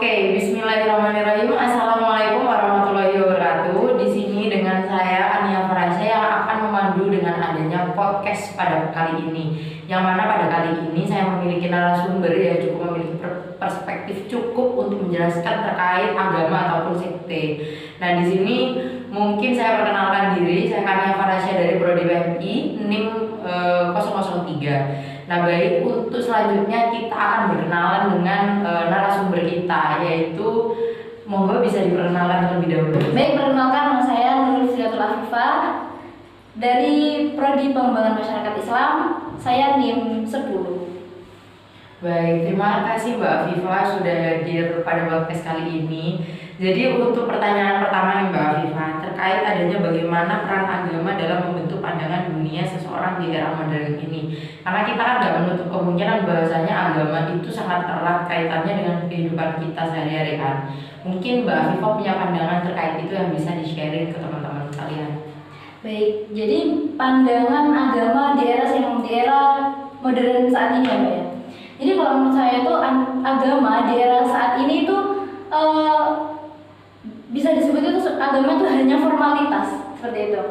Oke, Bismillahirrahmanirrahim. Assalamualaikum warahmatullahi wabarakatuh. Di sini dengan saya Ania Farasya yang akan memandu dengan adanya podcast pada kali ini. Yang mana pada kali ini saya memiliki narasumber yang cukup memiliki perspektif cukup untuk menjelaskan terkait agama ataupun sekte. Nah, di sini mungkin saya perkenalkan diri. Saya Ania Farasya dari Prodi PMI NIM 003. Nah, baik, untuk selanjutnya kita akan berkenalan dengan narasumber kita, yaitu monggo bisa diperkenalkan terlebih dahulu. Baik, perkenalkan nama saya Nurul Fidatul Afifah dari Prodi Pengembangan Masyarakat Islam. Saya NIM 10. Baik, terima kasih Mbak Afifah sudah hadir pada podcast kali ini. Jadi untuk pertanyaan pertama nih Mbak Afifah, terkait adanya bagaimana peran agama dalam membentuk pandangan dunia seseorang di era modern ini. Karena kita kan nggak menutup kemungkinan bahwasanya agama itu sangat erat kaitannya dengan kehidupan kita sehari-hari kan. Mungkin Mbak Afifah punya pandangan terkait itu yang bisa di-sharing ke teman-teman kalian. Baik, jadi pandangan agama di era modern saat ini ya Mbak ya. Jadi kalau menurut saya itu agama di era saat ini itu bisa disebut itu agama itu hanya formalitas seperti itu.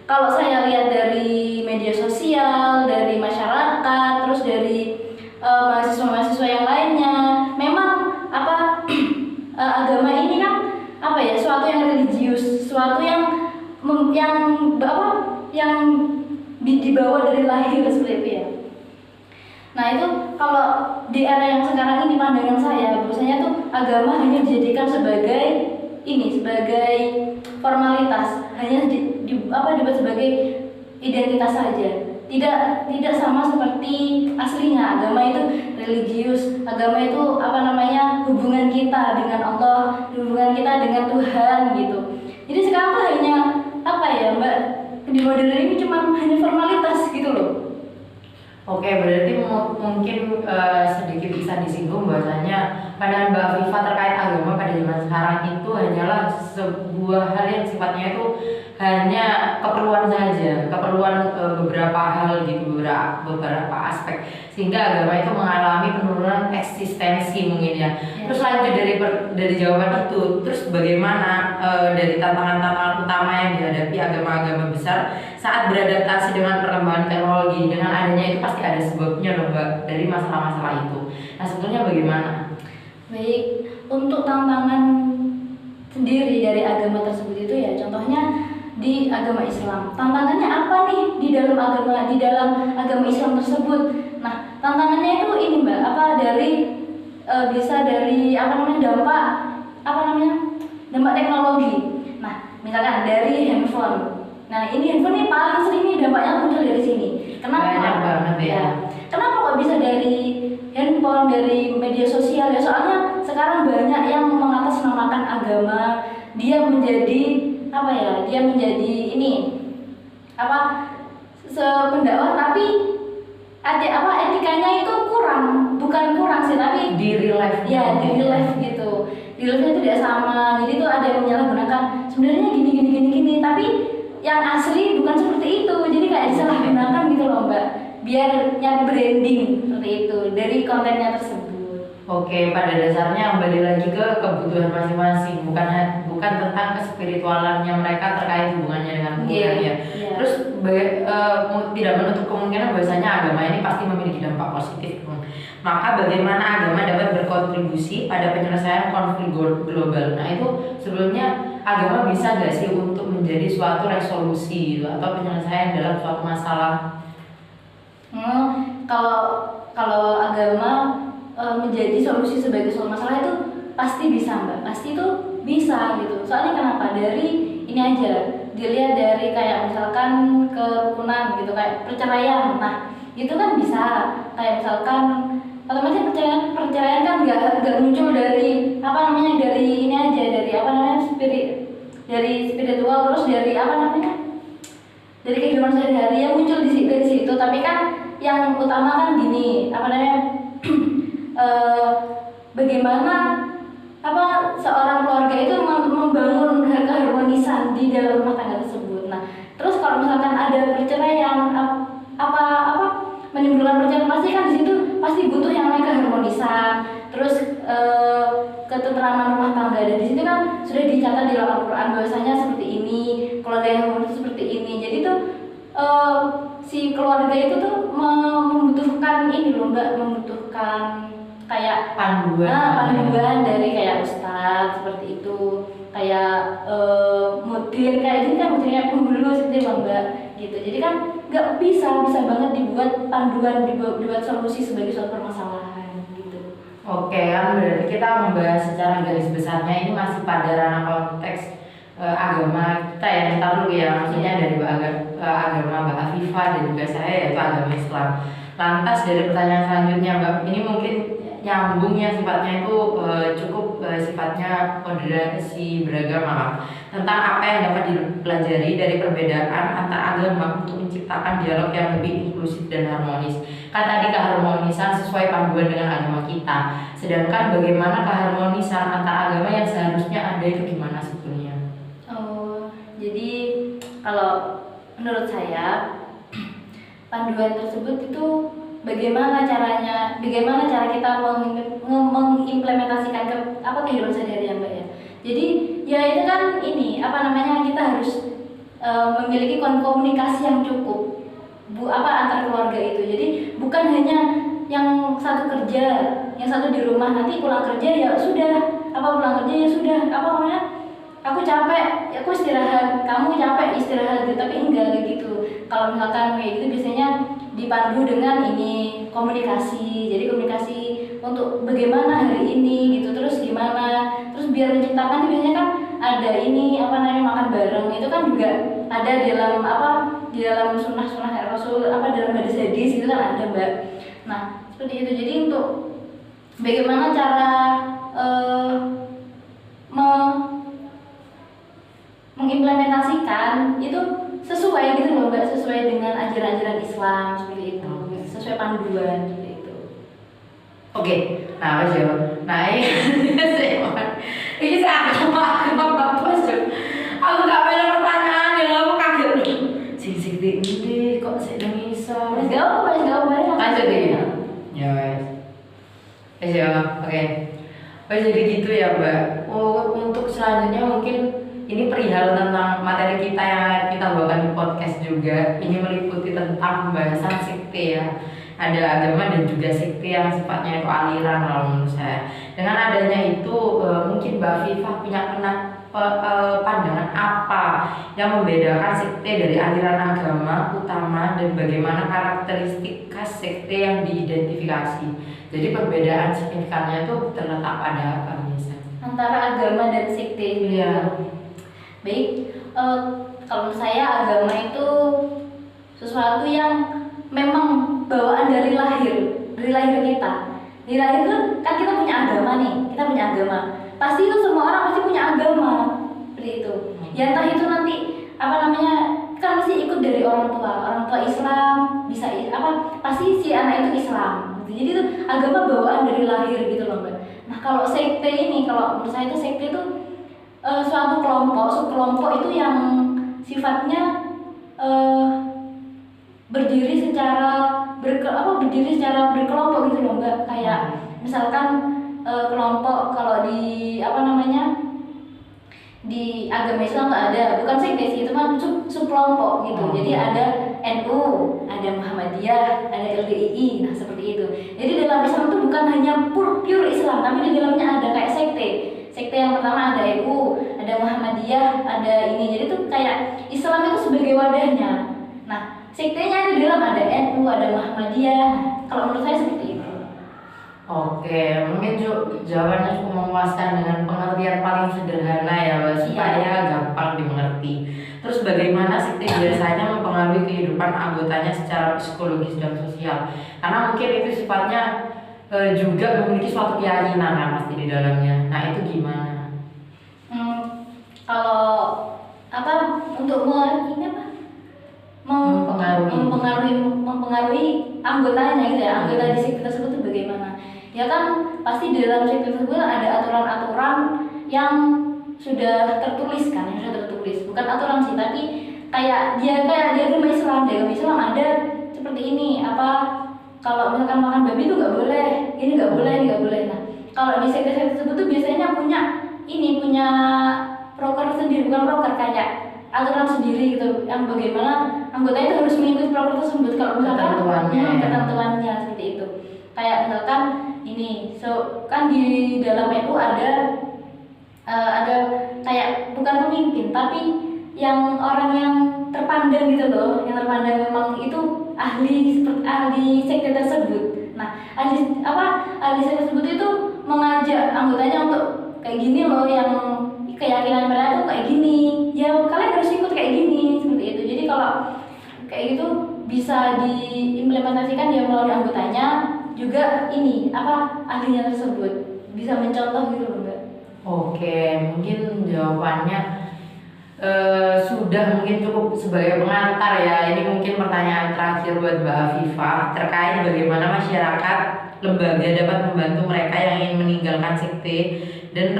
Kalau saya lihat dari media sosial, dari masyarakat, terus dari mahasiswa-mahasiswa yang lainnya, memang agama ini kan suatu yang religius, suatu yang dibawa dari lahir seperti itu ya. Nah itu kalau di era yang sekarang ini pandangan saya bahwasanya tuh agama hanya dijadikan sebagai formalitas, hanya dibuat sebagai identitas saja. Tidak sama seperti aslinya. Agama itu religius, agama itu hubungan kita dengan Allah, hubungan kita dengan Tuhan gitu. Jadi sekarang tuh hanya Mbak, di modern ini cuma hanya formalitas gitu loh. Oke, berarti mungkin sedikit bisa disinggung bahwasanya pandangan Mbak Afifah terkait agama pada zaman sekarang itu hanyalah sebuah hal yang sifatnya itu hanya keperluan saja, keperluan beberapa hal gitu, beberapa aspek, sehingga agama itu mengalami penurunan eksistensi mungkin ya. Terus lanjut dari jawaban itu, terus bagaimana dari tantangan-tantangan utama yang dihadapi agama-agama besar saat beradaptasi dengan perkembangan teknologi, dengan adanya itu pasti ada sebabnya loh Mbak dari masalah-masalah itu. Nah sebetulnya bagaimana? Baik, untuk tantangan sendiri dari agama tersebut itu ya, contohnya di agama Islam. Tantangannya apa nih di dalam agama Islam tersebut? Nah, tantangannya itu ini Mbak, bisa dari dampak teknologi. Nah, misalkan dari handphone. Nah, handphone ini paling sering nih dampaknya muncul dari sini. Kenapa? Banyak banget ya. Kenapa kok bisa dari handphone, dari media sosial ya? Soalnya sekarang banyak yang mengatasnamakan agama, dia menjadi sependakwah tapi etikanya itu bukan kurang sih, tapi di real life gitu. Di real life tidak sama. Jadi itu ada yang menyalahgunakan sebenarnya gini, tapi yang asli bukan seperti itu. Jadi kayak disalahgunakan gitu loh Mbak, biar nyari branding seperti itu dari kontennya tersebut. Oke, pada dasarnya kembali lagi ke kebutuhan masing-masing, bukan tentang kespiritualannya mereka terkait hubungannya dengan Tuhan ya. Terus tidak menutup kemungkinan bahwasanya agama ini pasti memiliki dampak positif. Maka bagaimana agama dapat berkontribusi pada penyelesaian konflik global? Nah itu sebelumnya agama bisa nggak sih untuk menjadi suatu resolusi atau penyelesaian dalam suatu masalah? Kalau agama menjadi solusi sebagai suatu masalah itu pasti bisa Mbak, pasti itu bisa gitu. Soalnya kenapa? Dari ini aja, dilihat dari kayak misalkan kerukunan gitu, kayak perceraian. Nah itu kan bisa, kayak misalkan otomatis perceraian kan nggak muncul dari dari ini aja, dari spiritual, terus dari dari kehidupan sehari-hari yang muncul dari situ. Tapi kan yang utama kan gini, bagaimana seorang keluarga itu membangun keharmonisan di dalam rumah tangga tersebut. Nah, terus kalau misalkan ada perceraian, menimbulkan perceraian, pasti kan di situ pasti butuh yang namanya keharmonisan, terus ketentraman rumah tangga. Dan di sini kan sudah dicatat di dalam Al-Quran bahwasanya seperti ini, keluarga yang harmonis seperti ini. Jadi tuh si keluarga itu tuh membutuhkan ini loh Mbak, membutuhkan kayak panduan dari kayak ustadz seperti itu, kayak mudir kayak gini kan, mudirnya penghulu seperti itu Mbak gitu. Jadi kan nggak bisa banget dibuat panduan, dibuat solusi sebagai suatu permasalahan gitu. Oke, kan berarti kita membahas secara garis besarnya ini masih pada ranah konteks agama kita ya. Kita dulu ya, maksudnya dari agama Mbak Afifah dan juga saya, yaitu agama Islam. Lantas dari pertanyaan selanjutnya Mbak, ini mungkin nyambung ya, sifatnya itu cukup sifatnya moderasi beragama lah, tentang apa yang dapat dipelajari dari perbedaan antar agama untuk menciptakan dialog yang lebih inklusif dan harmonis. Kan tadi keharmonisan sesuai panduan dengan agama kita, sedangkan bagaimana keharmonisan antar agama yang seharusnya ada itu gimana sebetulnya? Jadi kalau menurut saya panduan tersebut itu bagaimana cara kita mengimplementasikan kehidupan sehari-hari Mbak ya. Jadi ya itu kan ini kita harus memiliki komunikasi yang cukup antar keluarga itu. Jadi bukan hanya yang satu kerja, yang satu di rumah, nanti pulang kerja ya sudah, aku capek, aku istirahat, kamu capek istirahat gitu. Tapi enggak kayak gitu. Kalau misalkan kayak gitu biasanya dipandu dengan ini komunikasi. Jadi komunikasi untuk bagaimana hari ini gitu, terus gimana, terus biar menciptakan biasanya kan ada ini makan bareng, itu kan juga ada di dalam sunnah Rasul, dalam hadis-hadis itu kan ada Mbak. Nah seperti itu. Jadi untuk bagaimana cara mengimplementasikan itu sesuai gitu loh Mbak, sesuai dengan ajaran-ajaran Islam seperti itu, sesuai panduan seperti itu. Oke, nah Mas Jo, nah ini saya aku nggak punya pertanyaan ya, aku kaget loh. Sing ini kok saya udah bisa. Mas gak apa-apa, lanjut ya. Ya Mas Jo, oke. Jadi gitu ya Mbak. Untuk selanjutnya mungkin ini perihal tentang materi kita yang kita bawakan di podcast juga. Ini meliputi tentang pembahasan sekte ya. Ada agama dan juga sekte yang sifatnya itu aliran kalau menurut saya. Dengan adanya itu mungkin Mbak Afifah punya pandangan apa yang membedakan sekte dari aliran agama utama, dan bagaimana karakteristik khas sekte yang diidentifikasi. Jadi perbedaan signifikannya itu terletak pada apa misalnya? Antara agama dan sekte. Iya. Baik, kalau menurut saya agama itu sesuatu yang memang bawaan dari lahir kita. Di lahir itu kan kita punya agama nih, pasti itu semua orang pasti punya agama seperti itu. Ya entah itu nanti kan pasti ikut dari orang tua Islam, bisa pasti si anak itu Islam. Jadi itu agama bawaan dari lahir gitu loh Mbak. Nah kalau sekte ini, kalau menurut saya itu sekte itu suatu subkelompok itu yang sifatnya berdiri secara berkelompok gitu loh Mbak. Kayak misalkan kelompok kalau di di agama Islam nggak ada, bukan sekte sih, itu kan subkelompok gitu. Jadi ada NU, ada Muhammadiyah, ada LDII, nah seperti itu. Jadi dalam Islam itu bukan hanya pure Islam, tapi di dalamnya ada kayak sekte. Sekte yang pertama ada NU, ada Muhammadiyah, ada ini. Jadi tuh kayak Islam itu sebagai wadahnya. Nah, sektenya di dalam ada NU, ada Muhammadiyah. Kalau menurut saya seperti itu. Oke, mungkin jawabannya cukup memuaskan dengan pengertian paling sederhana ya, Mbak, supaya gampang dimengerti. Terus bagaimana sekte biasanya mempengaruhi kehidupan anggotanya secara psikologis dan sosial? Karena mungkin itu sifatnya juga memiliki suatu keyakinan kan pasti di dalamnya. Nah itu gimana? Kalau untuk mempengaruhi anggotanya gitu ya, anggota di sekte tersebut itu bagaimana? Ya kan pasti di dalam sekte tersebut ada aturan-aturan yang sudah tertulis kan, bukan aturan sih, tapi kayak dia agama Islam ada seperti ini, kalau misalkan makan babi itu nggak boleh, ini nggak boleh. Nah kalau di sekte-sekte tersebut tuh biasanya punya proker sendiri, bukan proker, kayak aturan sendiri gitu, yang bagaimana anggotanya itu harus mengikuti proker tersebut. Kalau misalkan ketentuannya seperti itu, kayak misalkan ini, kan di dalam NU ada kayak bukan pemimpin tapi yang orang yang terpandang gitu loh, yang terpandang memang itu ahli sekte tersebut. Nah, ahli sekte tersebut itu mengajak anggotanya untuk kayak gini loh, yang keyakinan mereka tuh kayak gini, ya kalian harus ikut kayak gini, seperti itu. Jadi kalau kayak gitu bisa diimplementasikan ya melalui anggotanya juga, ahlinya tersebut bisa mencontoh gitu loh Mbak. Oke, mungkin jawabannya sudah mungkin cukup sebagai pengantar ya. Ini mungkin pertanyaan terakhir buat Mbak Afifah terkait bagaimana masyarakat lembaga dapat membantu mereka yang ingin meninggalkan sekte dan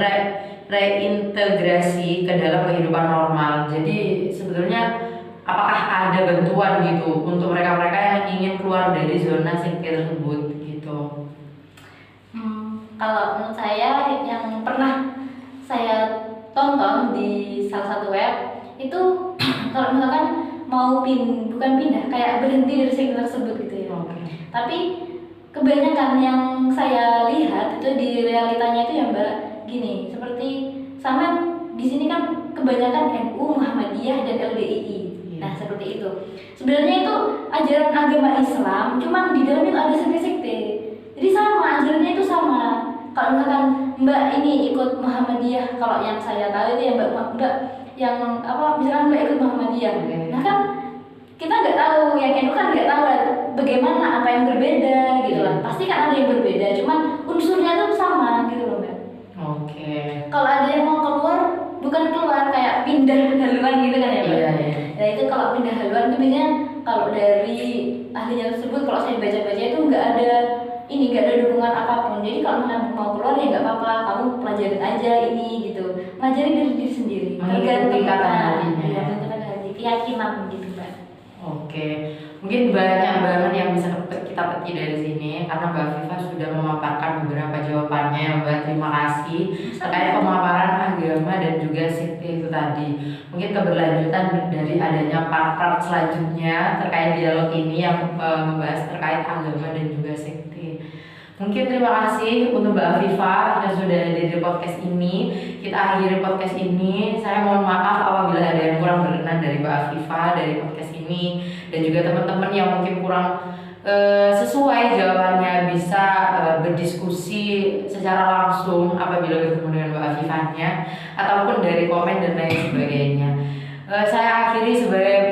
reintegrasi ke dalam kehidupan normal. Jadi sebetulnya apakah ada bantuan gitu untuk mereka-mereka yang ingin keluar dari zona sekte tersebut gitu? Kalau menurut saya yang pernah saya tonton di salah satu web itu kalau misalkan mau bukan pindah, kayak berhenti dari sekte tersebut gitu ya. Tapi kebanyakan yang saya lihat itu di realitanya itu ya Mbak, gini, seperti sama di sini kan kebanyakan NU, Muhammadiyah dan LDII. Nah, seperti itu. Sebenarnya itu ajaran agama Islam, cuman di dalamnya itu ada sekte-sekte. Jadi sama, ajarannya itu sama. Kalau misalkan Mbak ini ikut Muhammadiyah, kalau yang saya tahu itu ya Mbak yang misalkan Mbak ikut Muhammadiyah. Nah kan kita nggak tahu, yang NU kan nggak tahu bagaimana apa yang berbeda gitu lah. Pasti kan ada yang berbeda, cuman unsurnya itu sama gitu loh Mbak. Kalau ada yang mau keluar, bukan keluar kayak pindah haluan gitu kan ya Mbak. Nah itu kalau pindah haluan itu biasanya kalau dari ahlinya tersebut, kalau saya baca-baca itu nggak ada dukungan apapun. Jadi kalau mau keluar ya nggak apa-apa, kamu pelajarin aja ini gitu, ngajarin diri sendiri. Mengikuti kata hatinya, keyakinan gitu Mbak. Mungkin banyak banget yang bisa kita petik dari sini karena Mbak Afifah sudah memaparkan beberapa jawabannya. Mbak, terima kasih terkait pemaparan agama dan juga sekte itu tadi. Mungkin keberlanjutan dari adanya part-part selanjutnya terkait dialog ini yang membahas terkait agama dan juga sekte. Mungkin terima kasih untuk Mbak Afifah yang sudah ada di podcast ini. Kita akhiri podcast ini. Saya mohon maaf apabila ada yang kurang berkenan dari Mbak Afifah dari podcast ini, dan juga teman-teman yang mungkin kurang sesuai jawabannya bisa berdiskusi secara langsung apabila bertemu dengan Mbak Afifahnya ataupun dari komen dan lain sebagainya. Saya akhiri sebagai